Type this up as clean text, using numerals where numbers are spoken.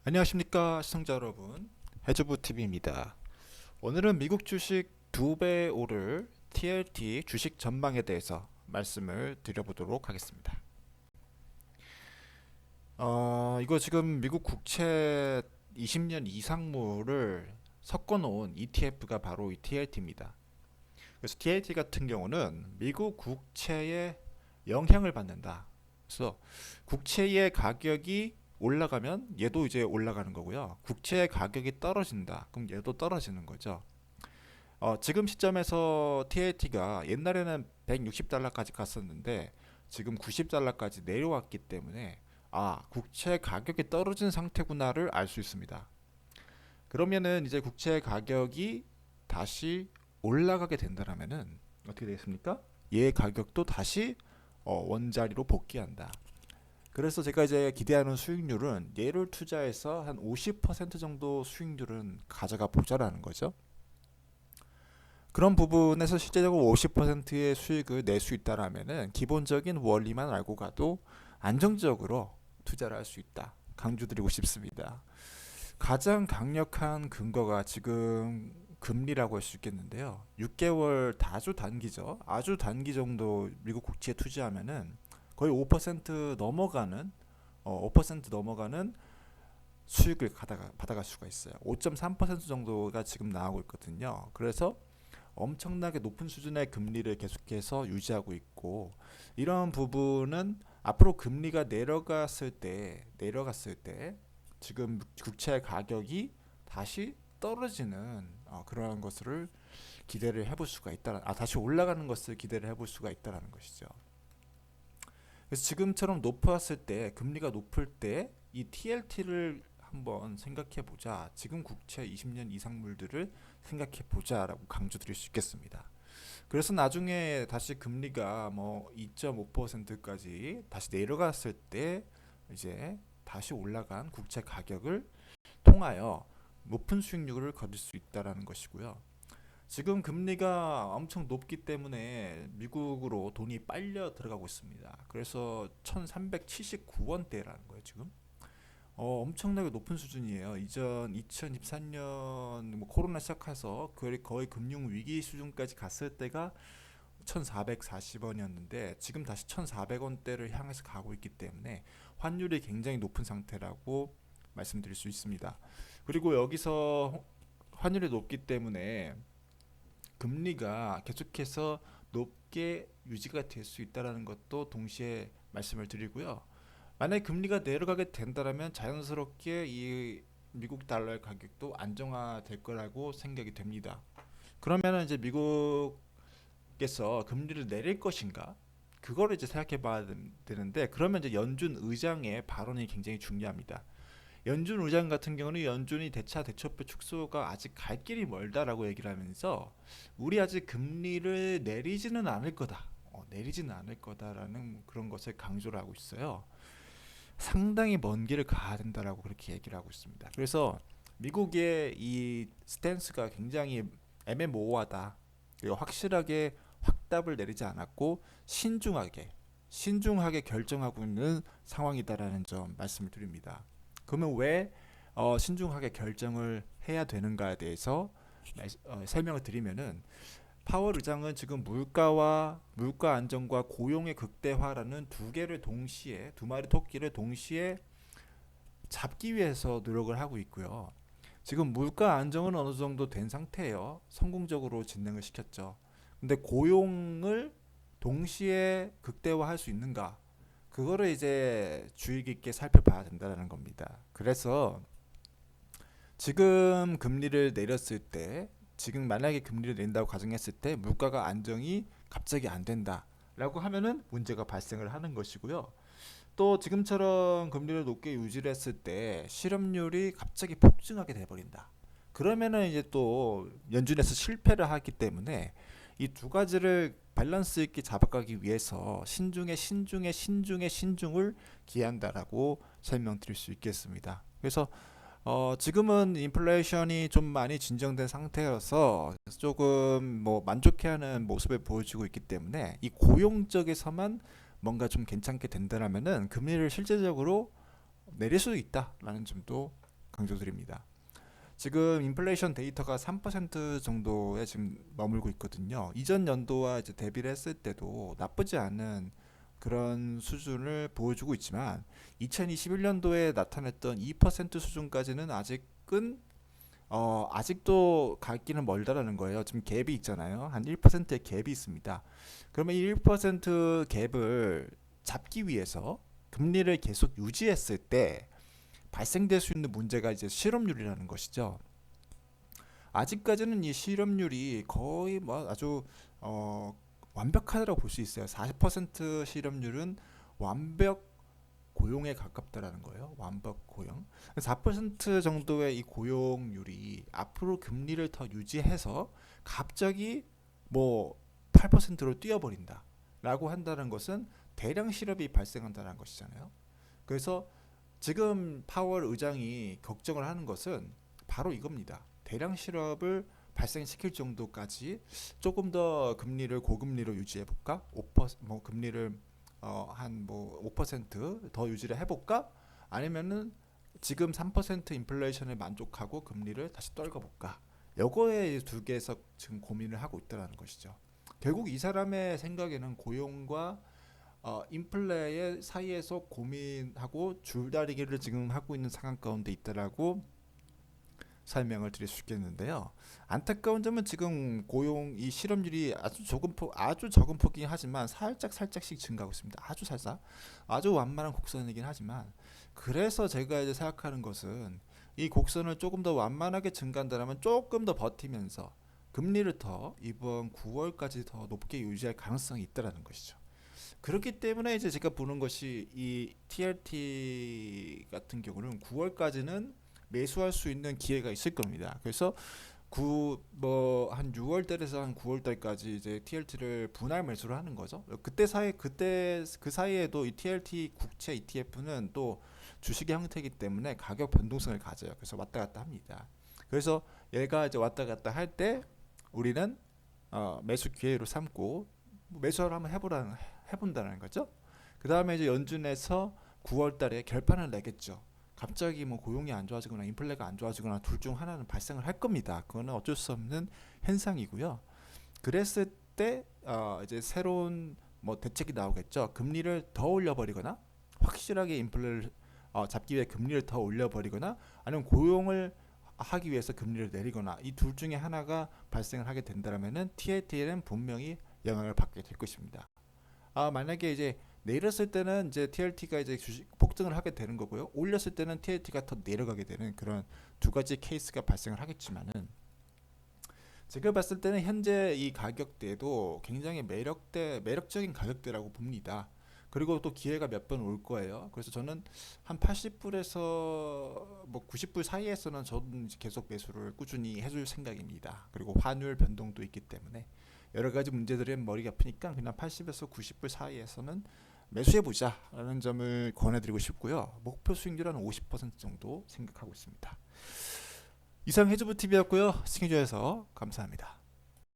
안녕하십니까 시청자 여러분, 해주부TV입니다. 오늘은 미국 주식 2배 오를 TLT 주식 전망에 대해서 말씀을 드려보도록 하겠습니다. 이거 지금 미국 국채 20년 이상물을 섞어놓은 ETF가 바로 이 TLT입니다. 그래서 TLT 같은 경우는 미국 국채에 영향을 받는다. 그래서 국채의 가격이 올라가면 얘도 이제 올라가는 거고요. 국채의 가격이 떨어진다. 그럼 얘도 떨어지는 거죠. 지금 시점에서 TLT가 옛날에는 160달러까지 갔었는데 지금 90달러까지 내려왔기 때문에 국채 가격이 떨어진 상태구나를 알 수 있습니다. 그러면은 이제 국채 가격이 다시 올라가게 된다라면은 어떻게 되겠습니까? 얘 가격도 다시 원자리로 복귀한다. 그래서 제가 이제 기대하는 수익률은 얘를 투자해서 한 50% 정도 수익률은 가져가 보자라는 거죠. 그런 부분에서 실제적으로 50%의 수익을 낼 수 있다라면은 기본적인 원리만 알고 가도 안정적으로 투자를 할 수 있다. 강조드리고 싶습니다. 가장 강력한 근거가 지금 금리라고 할 수 있겠는데요. 6개월 아주 단기죠. 아주 단기 정도 미국 국채에 투자하면은 거의 5% 넘어가는 5% 넘어가는 수익을 받아갈 수가 있어요. 5.3% 정도가 지금 나오고 있거든요. 그래서 엄청나게 높은 수준의 금리를 계속해서 유지하고 있고, 이런 부분은 앞으로 금리가 내려갔을 때 지금 국채 가격이 다시 떨어지는 그러한 것을 기대를 해볼 수가 있다. 다시 올라가는 것을 기대를 해볼 수가 있다라는 것이죠. 그래서 지금처럼 높았을 때, 금리가 높을 때 이 TLT를 한번 생각해 보자. 지금 국채 20년 이상물들을 생각해 보자라고 강조드릴 수 있겠습니다. 그래서 나중에 다시 금리가 뭐 2.5%까지 다시 내려갔을 때 이제 다시 올라간 국채 가격을 통하여 높은 수익률을 거둘 수 있다라는 것이고요. 지금 금리가 엄청 높기 때문에 미국으로 돈이 빨려 들어가고 있습니다. 그래서 1379원대라는 거예요, 지금. 엄청나게 높은 수준이에요. 이전 2024년 뭐 코로나 시작해서 거의 금융 위기 수준까지 갔을 때가 1,440원이었는데 지금 다시 1,400원대를 향해서 가고 있기 때문에 환율이 굉장히 높은 상태라고 말씀드릴 수 있습니다. 그리고 여기서 환율이 높기 때문에 금리가 계속해서 높게 유지가 될 수 있다는 것도 동시에 말씀을 드리고요. 만약에 금리가 내려가게 된다면 자연스럽게 이 미국 달러의 가격도 안정화될 거라고 생각이 됩니다. 그러면 이제 미국에서 금리를 내릴 것인가? 그거를 이제 생각해 봐야 되는데, 그러면 이제 연준 의장의 발언이 굉장히 중요합니다. 연준 의장 같은 경우는 연준이 대차 대처표 축소가 아직 갈 길이 멀다라고 얘기를 하면서 우리 아직 금리를 내리지는 않을 거다. 내리지는 않을 거다라는 그런 것을 강조를 하고 있어요. 상당히 먼 길을 가야 된다라고 그렇게 얘기를 하고 있습니다. 그래서 미국의 이 스탠스가 굉장히 애매모호하다. 그리고 확실하게 확답을 내리지 않았고 신중하게 결정하고 있는 상황이다라는 점 말씀을 드립니다. 그러면 왜 신중하게 결정을 해야 되는가에 대해서 설명을 드리면은, 파월 의장은 지금 물가 안정과 고용의 극대화라는 두 마리 토끼를 동시에 잡기 위해서 노력을 하고 있고요. 지금 물가 안정은 어느 정도 된 상태예요. 성공적으로 진행을 시켰죠. 근데 고용을 동시에 극대화할 수 있는가? 그거를 이제 주의 깊게 살펴봐야 된다는 겁니다. 그래서 지금 금리를 내렸을 때, 지금 만약에 금리를 낸다고 가정했을 때 물가가 안정이 갑자기 안 된다라고 하면은 문제가 발생을 하는 것이고요. 또 지금처럼 금리를 높게 유지를 했을 때 실업률이 갑자기 폭증하게 돼버린다. 그러면은 이제 또 연준에서 실패를 하기 때문에 이 두 가지를 밸런스 있게 잡아가기 위해서 신중을 기한다라고 설명드릴 수 있겠습니다. 그래서 지금은 인플레이션이 좀 많이 진정된 상태여서 조금 뭐 만족해하는 모습을 보여주고 있기 때문에 이 고용 쪽에서만 뭔가 좀 괜찮게 된다면은 금리를 실제적으로 내릴 수도 있다라는 점도 강조드립니다. 지금 인플레이션 데이터가 3% 정도에 지금 머물고 있거든요. 이전 연도와 이제 대비를 했을 때도 나쁘지 않은 그런 수준을 보여주고 있지만 2021년도에 나타냈던 2% 수준까지는 아직도 가기는 멀다라는 거예요. 지금 갭이 있잖아요. 한 1%의 갭이 있습니다. 그러면 이 1% 갭을 잡기 위해서 금리를 계속 유지했을 때 발생될 수 있는 문제가 이제 실업률이라는 것이죠. 아직까지는 이 실업률이 거의 뭐 아주 완벽하다고 볼 수 있어요. 40% 실업률은 완벽 고용에 가깝다라는 거예요. 완벽 고용. 4% 정도의 이 고용률이 앞으로 금리를 더 유지해서 갑자기 뭐 8%로 뛰어버린다라고 한다는 것은 대량 실업이 발생한다는 것이잖아요. 그래서 지금 파월 의장이 걱정을 하는 것은 바로 이겁니다. 대량 실업을 발생시킬 정도까지 조금 더 금리를 고금리로 유지해 볼까? 5%, 뭐 금리를 한 뭐 5%더 유지를 해볼까? 아니면은 지금 3% 인플레이션에 만족하고 금리를 다시 떨궈 볼까? 요거에 두 개에서 지금 고민을 하고 있다는 것이죠. 결국 이 사람의 생각에는 고용과 인플레의 사이에서 고민하고 줄다리기를 지금 하고 있는 상황 가운데 있다라고 설명을 드릴 수 있겠는데요. 안타까운 점은 지금 고용 이 실업률이 아주 적은 폭이긴 하지만 살짝씩 증가하고 있습니다. 아주 살짝, 아주 완만한 곡선이긴 하지만 그래서 제가 이제 생각하는 것은 이 곡선을 조금 더 완만하게 증가한다면 조금 더 버티면서 금리를 더 이번 9월까지 더 높게 유지할 가능성이 있다라는 것이죠. 그렇기 때문에 이제 제가 보는 것이 이 TLT 같은 경우는 9월까지는 매수할 수 있는 기회가 있을 겁니다. 그래서 한 6월 달에서 한 9월 달까지 이제 TLT를 분할 매수를 하는 거죠. 그때 그 사이에도 이 TLT 국채 ETF는 또 주식의 형태이기 때문에 가격 변동성을 가져요. 그래서 왔다 갔다 합니다. 그래서 얘가 이제 왔다 갔다 할 때 우리는 매수 기회로 삼고 매수를 한번 해본다는 거죠. 그 다음에 이제 연준에서 9월 달에 결판을 내겠죠. 갑자기 뭐 고용이 안 좋아지거나 인플레가 안 좋아지거나 둘 중 하나는 발생을 할 겁니다. 그거는 어쩔 수 없는 현상이고요. 그랬을 때 이제 새로운 뭐 대책이 나오겠죠. 금리를 더 올려버리거나 확실하게 인플레를 잡기 위해 금리를 더 올려버리거나 아니면 고용을 하기 위해서 금리를 내리거나 이 둘 중에 하나가 발생을 하게 된다면은 TLT에는 분명히 영향을 받게 될 것입니다. 만약에 이제 내렸을 때는 이제 TLT가 이제 주식 폭등을 하게 되는 거고요. 올렸을 때는 TLT가 더 내려가게 되는 그런 두 가지 케이스가 발생을 하겠지만은 제가 봤을 때는 현재 이 가격대도 굉장히 매력적인 가격대라고 봅니다. 그리고 또 기회가 몇 번 올 거예요. 그래서 저는 한 80불에서 뭐 90불 사이에서는 저는 계속 매수를 꾸준히 해줄 생각입니다. 그리고 환율 변동도 있기 때문에 여러 가지 문제들이 머리가 아프니까 그냥 80에서 90불 사이에서는 매수해보자 라는 점을 권해드리고 싶고요. 목표 수익률은 50% 정도 생각하고 있습니다. 이상 해주부 TV였고요. 시청해주셔서 감사합니다.